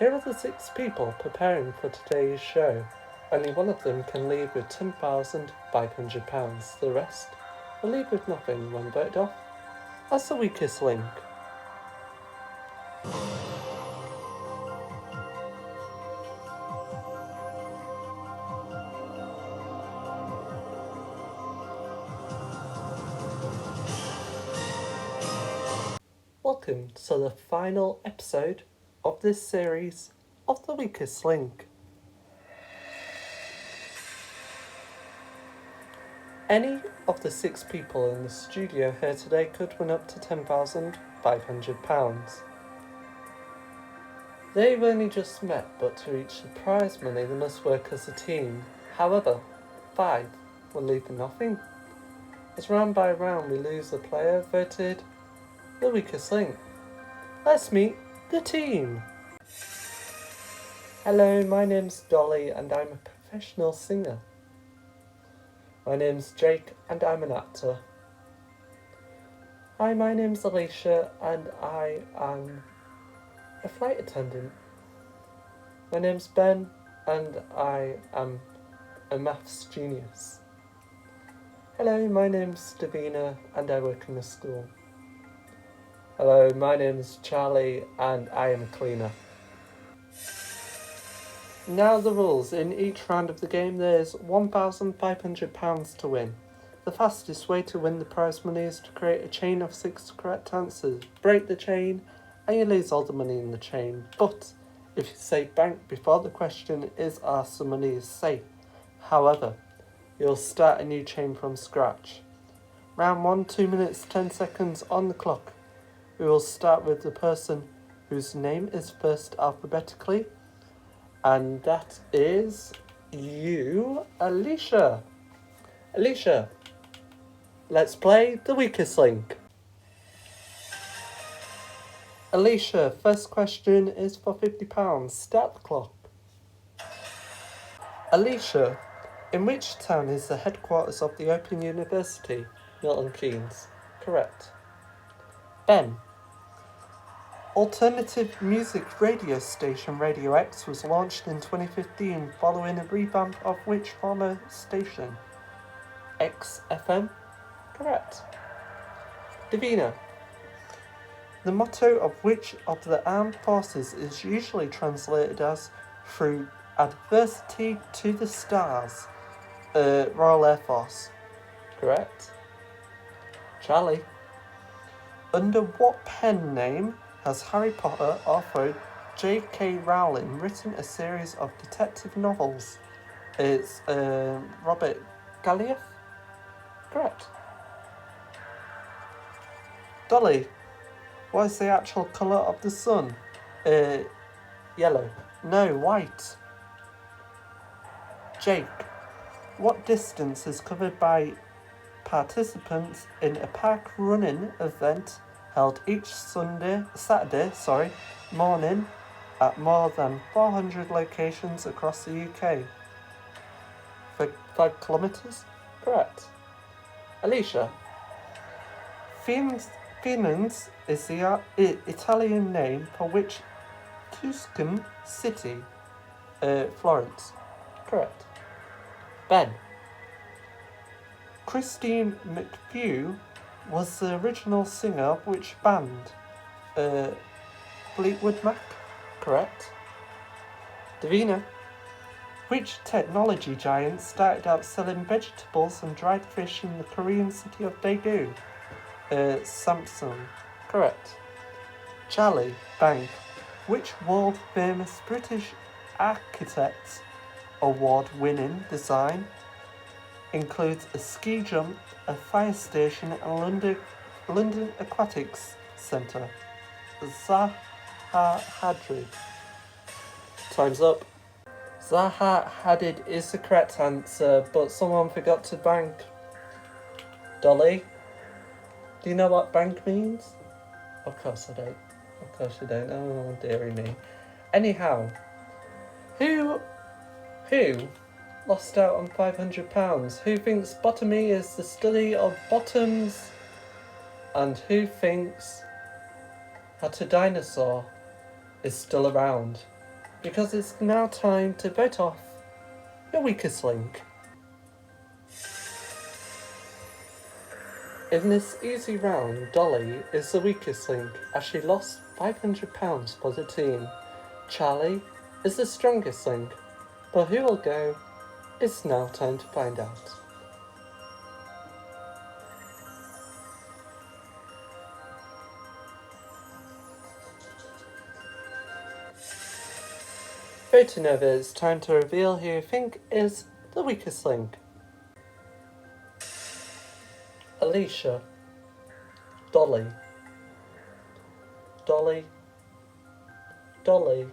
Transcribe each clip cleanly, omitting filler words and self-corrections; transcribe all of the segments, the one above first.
Here are the 6 people preparing for today's show. Only one of them can leave with £10,500. The rest will leave with nothing when voted off as the weakest link. Welcome to the final episode of this series of The Weakest Link. Any of the 6 people in the studio here today could win up to £10,500. They've only just met, but to reach the prize money they must work as a team. However, 5 will leave with nothing. As round by round we lose the player voted the weakest link. Let's meet the team. Hello, my name's Dolly and I'm a professional singer. My name's Jake and I'm an actor. Hi, my name's Alicia and I am a flight attendant. My name's Ben and I am a maths genius. Hello, my name's Davina and I work in a school. Hello, my name's Charlie and I am a cleaner. Now the rules. In each round of the game there's £1,500 to win. The fastest way to win the prize money is to create a chain of 6 correct answers. Break the chain and you lose all the money in the chain. But if you say bank before the question is asked, the money is safe. However, you'll start a new chain from scratch. Round 1, 2 minutes 10 seconds on the clock. We will start with the person whose name is first alphabetically, and that is you, Alicia. Alicia, let's play The Weakest Link. Alicia, first question is for £50. Start the clock. Alicia, in which town is the headquarters of the Open University? Milton Keynes. Correct. Ben, alternative music radio station Radio X was launched in 2015 following a revamp of which former station? XFM? Correct. Davina, the motto of which of the armed forces is usually translated as "through adversity to the stars"? Royal Air Force. Correct. Charlie, under what pen name has Harry Potter author J.K. Rowling written a series of detective novels? It's Robert Gallieth? Correct. Dolly, what is the actual colour of the sun? Yellow. No, white. Jake, what distance is covered by participants in a park running event held each Saturday morning at more than 400 locations across the UK? For 5 kilometres? Correct. Alicia, Firenze is the Italian name for which Tuscan city? Florence. Correct. Ben, Christine McVie was the original singer of which band? Fleetwood Mac? Correct. Davina, which technology giant started out selling vegetables and dried fish in the Korean city of Daegu? Samsung. Correct. Charlie, bank, which world-famous British architect award-winning design includes a ski jump, a fire station and London Aquatics Centre? Zaha Hadid. Time's up. Zaha Hadid is the correct answer, but someone forgot to bank. Dolly, do you know what bank means? Of course I don't. Of course you don't. Oh, dearie me. Anyhow, who lost out on £500? Who thinks botany is the study of bottoms? And who thinks that a dinosaur is still around? because it's now time to vote off your weakest link. In this easy round, Dolly is the weakest link as she lost £500 for the team. Charlie is the strongest link, but who will go? It's now time to find out. Voting over, it's time to reveal who you think is the weakest link. Alicia, Dolly, Dolly, Dolly,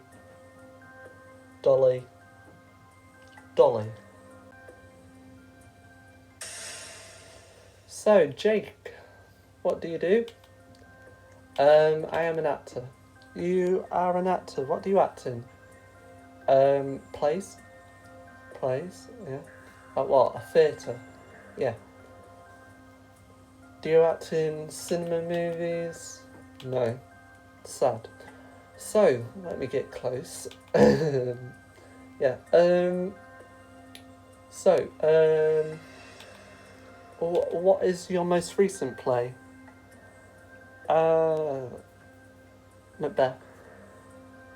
Dolly, Dolly. So, Jake, what do you do? I am an actor. You are an actor. What do you act in? Plays? Plays, yeah. At what? A theatre? Yeah. Do you act in cinema movies? No. Sad. So, let me get close. Yeah. What is your most recent play? Macbeth.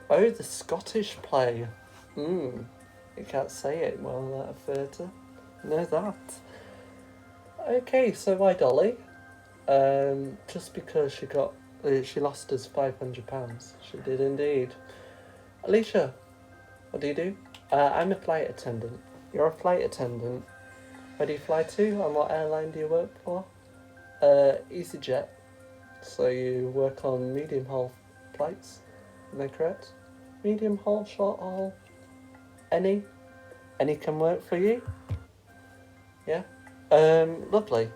Oh, the Scottish play. You can't say it well at a theatre. Know that. Okay, so why Dolly? Just because she lost us £500. She did indeed. Alicia, what do you do? I'm a flight attendant. You're a flight attendant. Where do you fly to? And what airline do you work for? EasyJet. So you work on medium haul flights. Am I correct? Medium haul, short haul? Any? Any can work for you? Yeah? Lovely.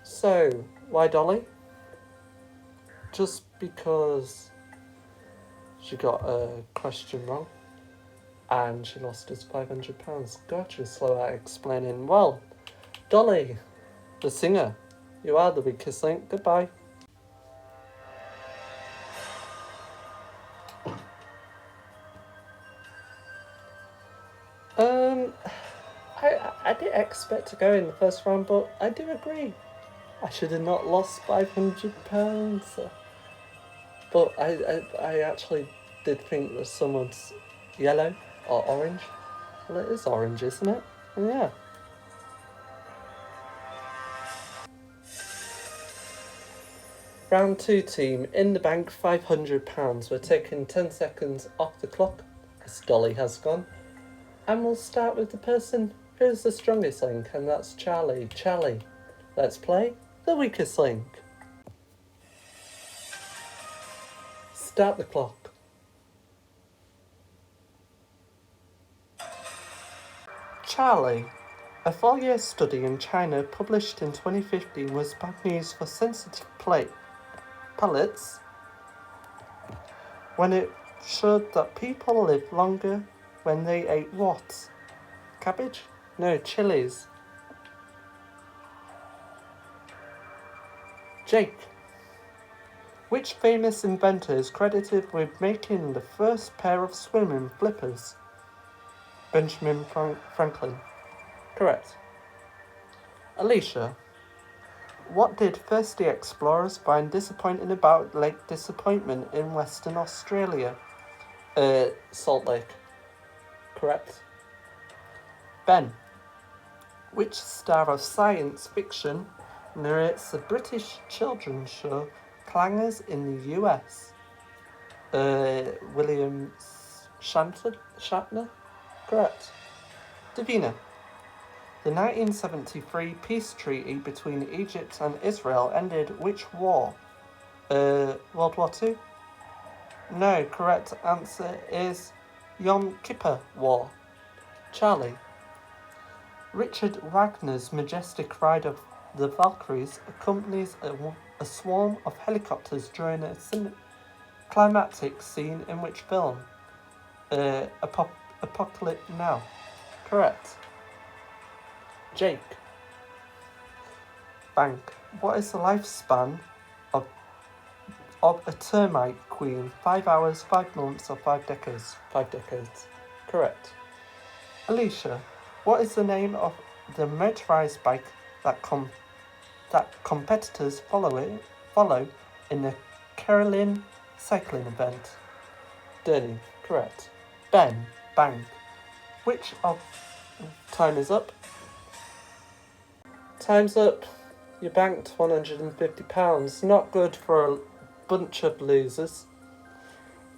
So, why Dolly? Just because she got a question wrong and she lost us £500. God, you're slow at explaining. Well, Dolly, the singer, you are the weakest link. Goodbye. I didn't expect to go in the first round, but I do agree. I should have not lost £500. But I actually did think that someone's yellow or orange. Well, it is orange, isn't it? Yeah. Round 2 team, in the bank £500. We're taking 10 seconds off the clock as Dolly has gone. And we'll start with the person who's the strongest link, and that's Charlie. Charlie, let's play the weakest link. Start the clock. Charlie, a 4-year study in China published in 2015 was bad news for sensitive palates when it showed that people live longer when they ate what? Cabbage? No, chilies. Jake, which famous inventor is credited with making the first pair of swimming flippers? Benjamin Franklin. Correct. Alicia, what did thirsty explorers find disappointing about Lake Disappointment in Western Australia? Salt Lake. Correct. Ben, which star of science fiction narrates the British children's show Clangers in the US? William Shatner? Correct. Davina, the 1973 peace treaty between Egypt and Israel ended which war? World War II? No, correct answer is Yom Kippur War. Charlie, Richard Wagner's majestic ride of the Valkyries accompanies a swarm of helicopters during a climactic scene in which film? Apocalypse Now. Correct. Jake. Bank. What is the lifespan of a termite queen? 5 hours, 5 months, or 5 decades? 5 decades. Correct. Alicia, what is the name of the motorized bike that competitors follow in the Carolyn cycling event? Dirty. Correct. Ben, bank. Which of... Time is up. Time's up. You banked £150. Not good for a bunch of losers.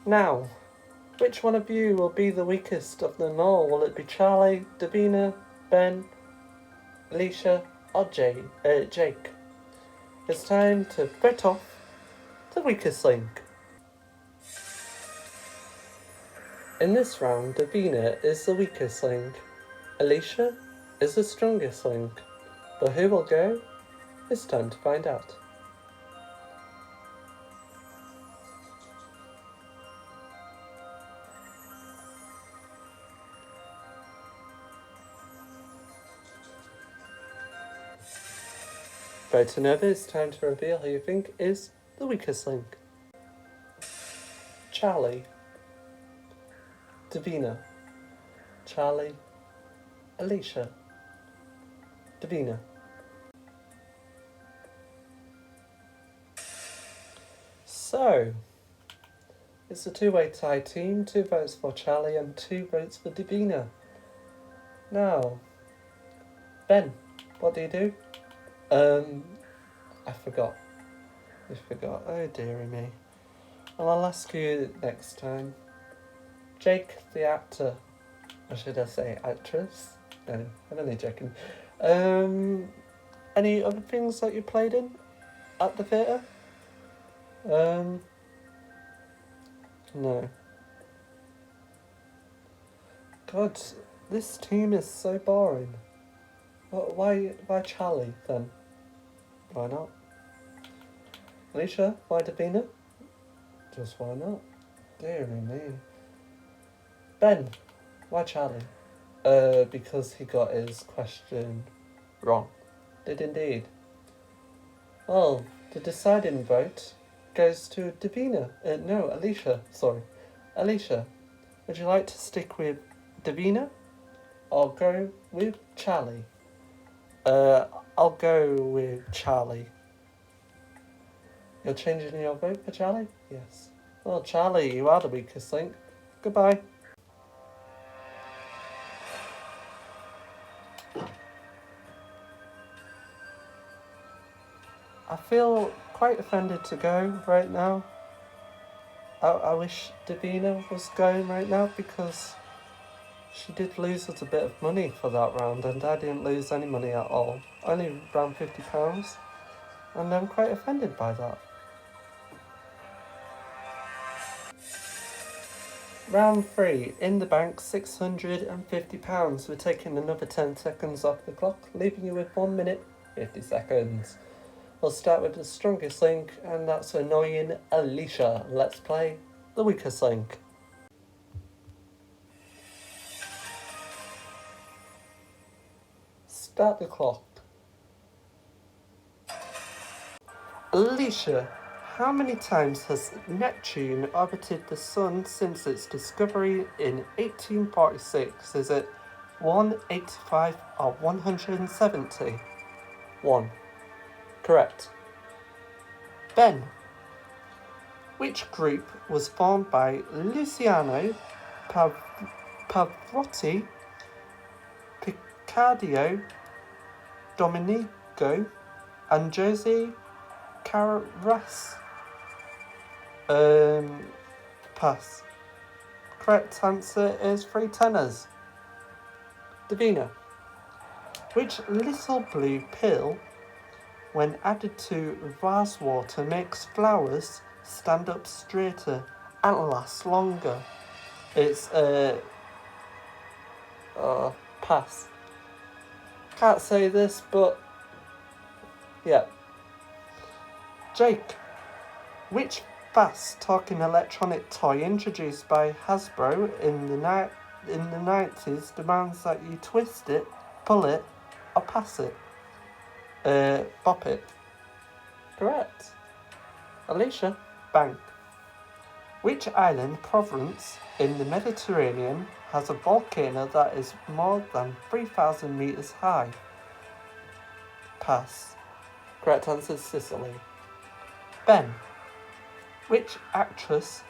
Now, which one of you will be the weakest of them all? Will it be Charlie, Davina, Ben, Alicia, or Jake? It's time to vote off the weakest link. In this round, Davina is the weakest link. Alicia is the strongest link. But who will go? It's time to find out. Voting over, it's time to reveal who you think is the weakest link. Charlie, Davina, Charlie, Alicia, Davina. So, it's a two-way tie team, 2 votes for Charlie and 2 votes for Davina. Now, Ben, what do you do? I forgot. Oh dearie me. Well, I'll ask you next time. Jake, the actor. Or should I say actress? No, I'm only joking. Any other things that you played in at the theatre? No. God, this team is so boring. Why Charlie then? Why not? Alicia, why Davina? Just why not? Dear me. Ben, why Charlie? Because he got his question wrong. Did indeed. Well, the deciding vote goes to Davina. No, Alicia. Sorry. Alicia, would you like to stick with Davina or go with Charlie? I'll go with Charlie. You're changing your vote for Charlie? Yes. Well, Charlie, you are the weakest link. Goodbye. I feel quite offended to go right now. I wish Davina was going right now because she did lose us a bit of money for that round and I didn't lose any money at all. Only around £50. And I'm quite offended by that. Round 3, in the bank, £650. We're taking another 10 seconds off the clock, leaving you with 1 minute, 50 seconds. We'll start with the strongest link, and that's annoying Alicia. Let's play the weakest link. Start the clock. Alicia, how many times has Neptune orbited the Sun since its discovery in 1846? Is it 185 or 170? 1. Correct. Ben, which group was formed by Luciano Pavarotti, Picardio, Domenico, and Jose Carras? Pass. Correct answer is 3 tenors. Davina, which little blue pill, when added to vase water, makes flowers stand up straighter and last longer? It's pass. Can't say this, but yeah. Jake, which fast-talking electronic toy introduced by Hasbro in the 90s demands that you twist it, pull it, or pass it? Bop it. Correct. Alicia, bank. Which island province in the Mediterranean has a volcano that is more than 3,000 metres high? Pass. Correct answer is Sicily. Ben. Which actress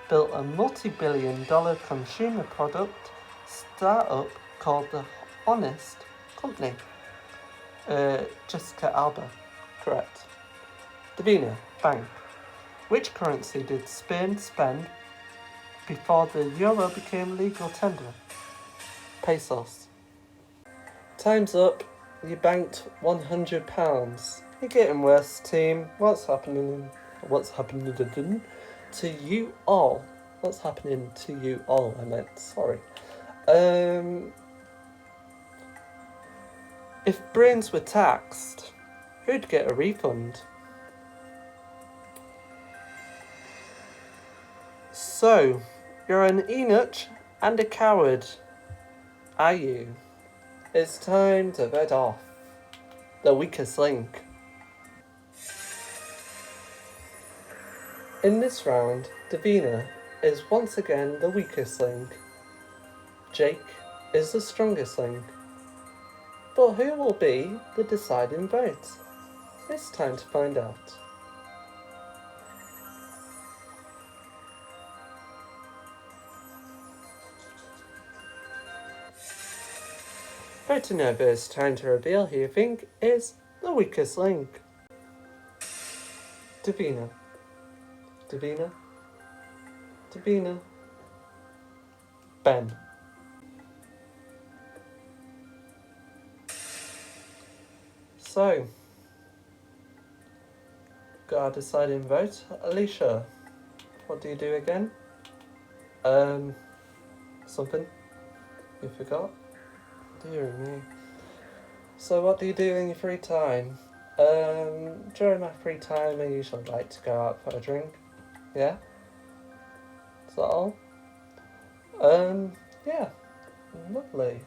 built a multi-billion-dollar consumer product startup called The Honest Company? Jessica Alba. Correct. Davina. Bank. Which currency did Spain spend before the euro became legal tender? Pesos. Time's up. You banked £100. You're getting worse, team. What's happening to you all? What's happening to you all? I meant, sorry. If brains were taxed, who'd get a refund? So, you're an Enoch and a coward, are you? It's time to bet off the weakest link. In this round, Davina is once again the weakest link. Jake is the strongest link. But who will be the deciding vote? It's time to find out. Voting over, it's time to reveal who you think is the weakest link. Davina. Davina. Davina. Ben. So, got a deciding vote. Alicia, what do you do again? Something you forgot? Dear me. So what do you do in your free time? During my free time I usually like to go out for a drink. Yeah? Is that all? Yeah. Lovely.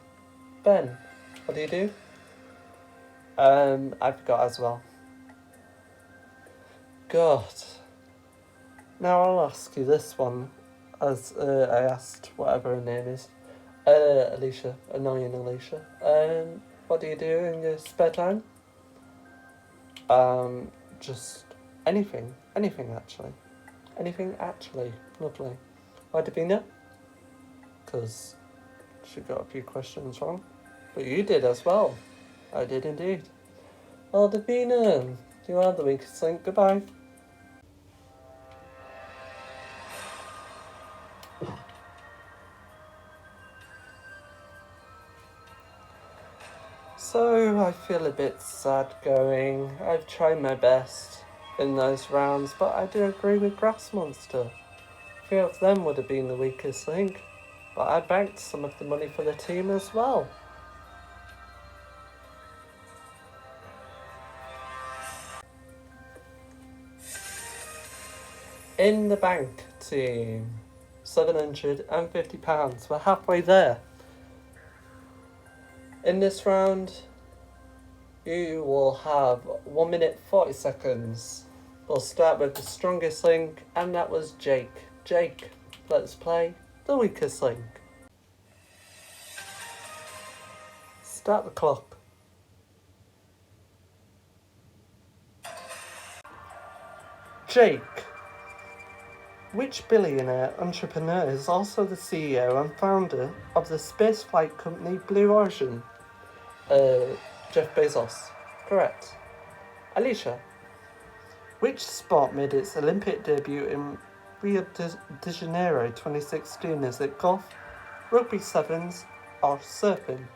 Ben, what do you do? I forgot as well. God. Now I'll ask you this one, as I asked whatever her name is. Alicia, annoying Alicia. What do you do in your spare time? Just anything actually. Anything actually. Lovely. Why Davina? Because she got a few questions wrong. But you did as well. I did indeed. Well, Davina, you are the weakest link. Goodbye. So, I feel a bit sad going. I've tried my best in those rounds, but I do agree with Grass Monster. A few of them would have been the weakest link, but I banked some of the money for the team as well. In the bank, team. £750. We're halfway there. In this round, you will have 1 minute 40 seconds. We'll start with the strongest link, and that was Jake. Jake, let's play the weakest link. Start the clock. Jake. Which billionaire entrepreneur is also the CEO and founder of the spaceflight company Blue Origin? Jeff Bezos. Correct. Alicia. Which sport made its Olympic debut in Rio de Janeiro 2016? Is it golf, rugby sevens, or surfing?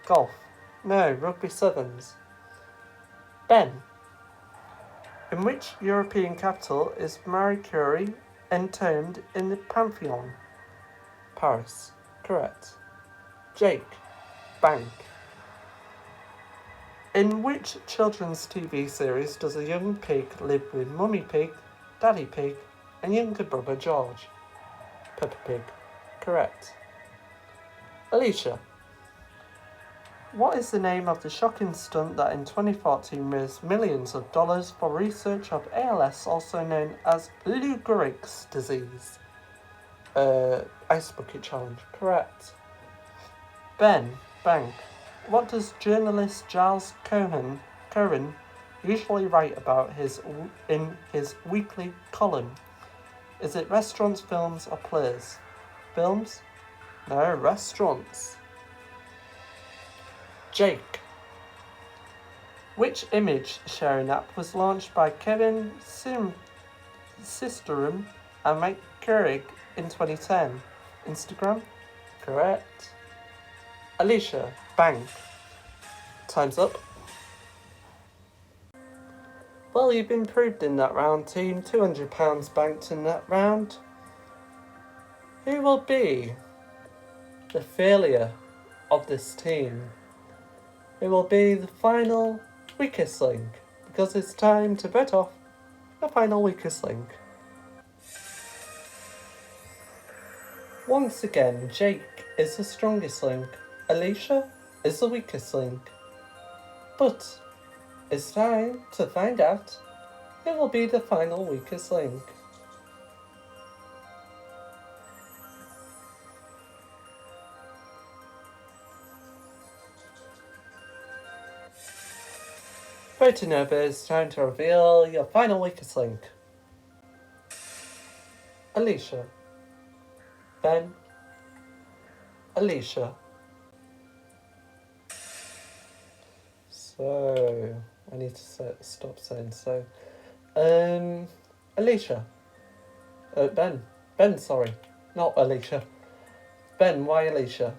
Golf. No, rugby sevens. Ben. In which European capital is Marie Curie entombed in the Pantheon? Paris. Correct. Jake. Bank. In which children's TV series does a young pig live with Mummy Pig, Daddy Pig, and younger brother George? Peppa Pig. Correct. Alicia. What is the name of the shocking stunt that in 2014 raised millions of dollars for research of ALS, also known as Lou Gehrig's disease? Ice Bucket Challenge. Correct. Ben, Bank. What does journalist Giles Cohen usually write about in his weekly column? Is it restaurants, films, or plays? Films? No, restaurants. Jake. Which image sharing app was launched by Kevin Systrom and Mike Gehrig in 2010? Instagram? Correct. Alicia, Bank. Time's up. Well, you've improved in that round, team. £200 banked in that round. Who will be the failure of this team? Who will be the final weakest link? Because it's time to vote off the final weakest link. Once again, Jake is the strongest link. Alicia is the weakest link. But it's time to find out who will be the final weakest link. Voting over, it's time to reveal your final weakest link. Alicia. Ben. Alicia. So, I need to stop saying so. Alicia. Ben. Ben, sorry. Not Alicia. Ben, why Alicia?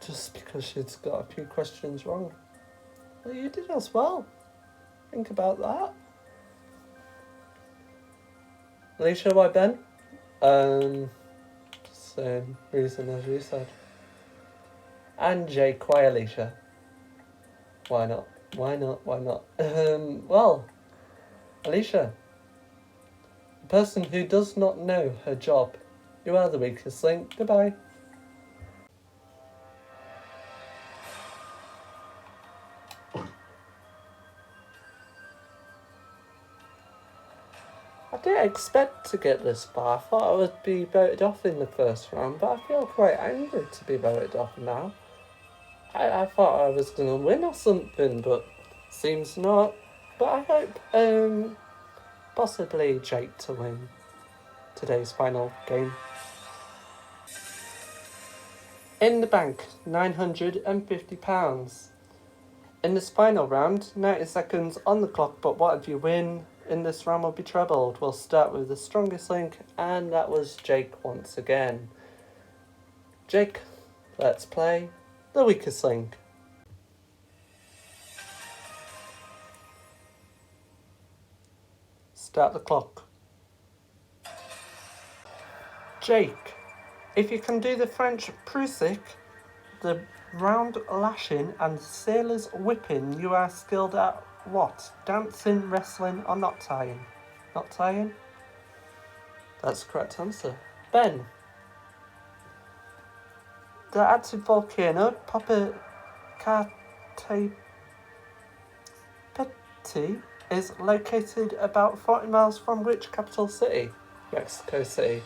Just because she's got a few questions wrong. Well, you did as well. Think about that. Alicia, why Ben? Same reason as you said. And Jake, why Alicia? Why not? Why not? Why not? Well, Alicia, the person who does not know her job. You are the weakest link. Goodbye. I didn't expect to get this far. I thought I would be voted off in the first round, but I feel quite angry to be voted off now. I thought I was going to win or something, but seems not. But I hope possibly Jake to win today's final game. In the bank, £950. In this final round, 90 seconds on the clock, but whatever you win in this round will be trebled. We'll start with the strongest link, and that was Jake once again. Jake, let's play the weakest link. Start the clock. Jake, if you can do the French Prusik, the round lashing and sailor's whipping, you are skilled at what? Dancing, wrestling, or not tying? Not tying? That's the correct answer. Ben. The active volcano, Popocatépetl, is located about 40 miles from which capital city? Mexico City.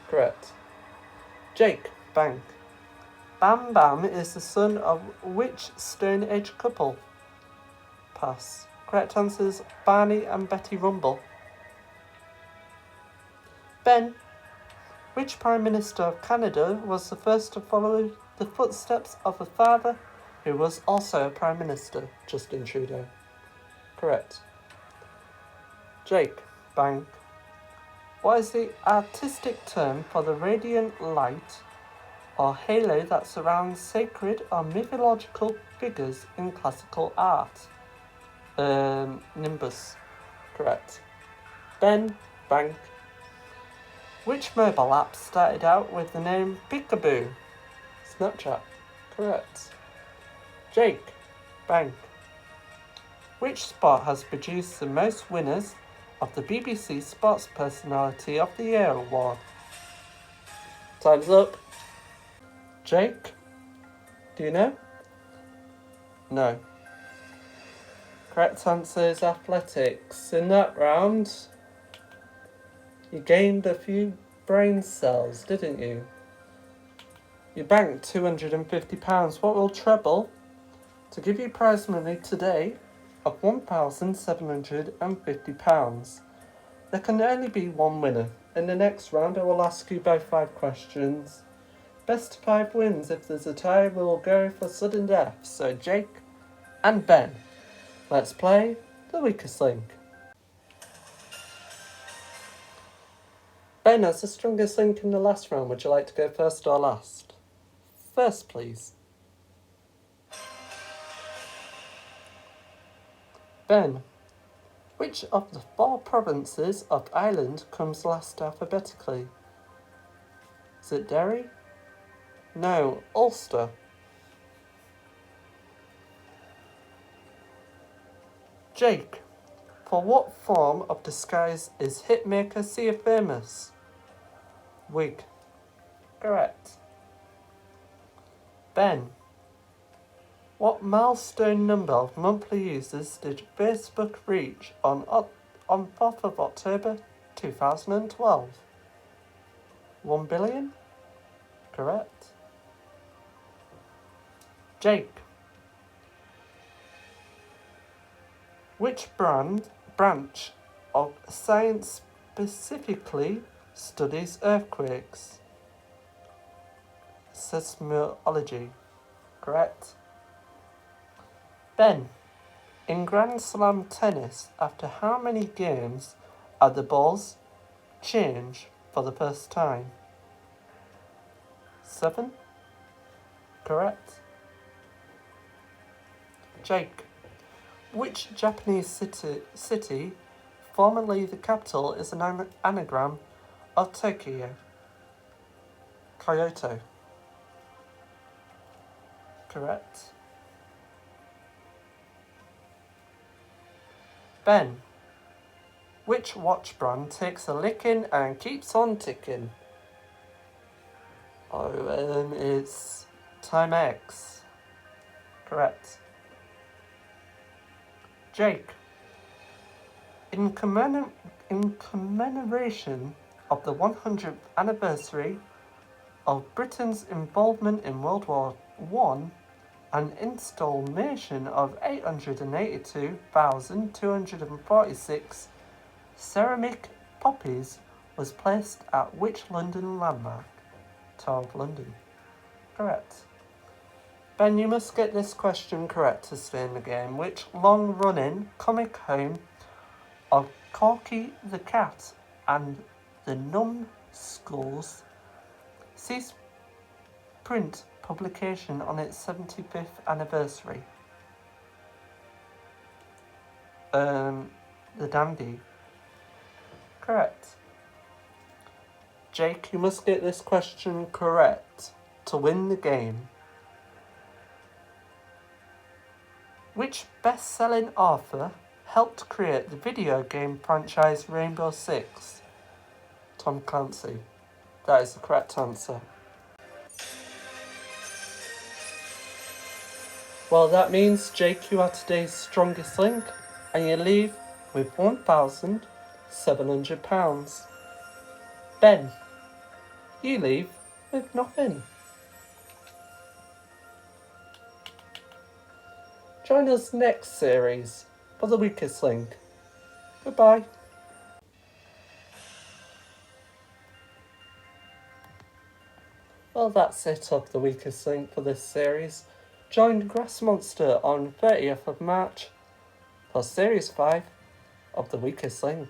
Correct. Jake, Bank. Bam Bam is the son of which Stone Age couple? Pass. Correct answers Barney and Betty Rumble. Ben. Which Prime Minister of Canada was the first to follow the footsteps of a father who was also a Prime Minister? Justin Trudeau. Correct. Jake, Bank. What is the artistic term for the radiant light or halo that surrounds sacred or mythological figures in classical art? Nimbus. Correct. Ben, Bank. Which mobile app started out with the name Peekaboo? Snapchat. Correct. Jake, Bank. Which sport has produced the most winners of the BBC Sports Personality of the Year award? Time's up. Jake, do you know? No. Correct answer is athletics. In that round, you gained a few brain cells, didn't you? You banked £250. What will treble to give you prize money today of £1,750. There can only be one winner. In the next round, I will ask you both 5 questions. Best of 5 wins. If there's a tie, we will go for sudden death. So Jake and Ben, let's play the weakest link. Ben, as the strongest link in the last round, would you like to go first or last? First, please. Ben, which of the 4 provinces of Ireland comes last alphabetically? Is it Derry? No, Ulster. Jake, for what form of disguise is hitmaker Sia famous? Wig. Correct. Ben, what milestone number of monthly users did Facebook reach on 4th of October 2012? 1 billion? Correct. Jake, which branch of science specifically studies earthquakes? Seismology. Correct. Ben, in Grand Slam tennis, after how many games are the balls changed for the first time? 7? Correct. Jake, which Japanese city, formerly the capital, is an anagram of Tokyo? Kyoto. Correct. Ben, which watch brand takes a licking and keeps on ticking? It's Timex. Correct. Jake, in commemoration of the 100th anniversary of Britain's involvement in World War I, an installation of 882,246 ceramic poppies was placed at which London landmark? Tower of London. Correct. Ben, you must get this question correct to stay in the game. Which long-running comic home of Corky the Cat and the Numbskulls ceased print publication on its 75th anniversary? The Dandy. Correct. Jake, you must get this question correct to win the game. Which best-selling author helped create the video game franchise Rainbow Six? Tom Clancy. That is the correct answer. Well, that means, Jake, you are today's strongest link, and you leave with £1,700. Ben, you leave with nothing. Join us next series for the weakest link. Goodbye. Well, that's it of the weakest link for this series. Join Grass Monster on 30th of March for Series 5 of the weakest link.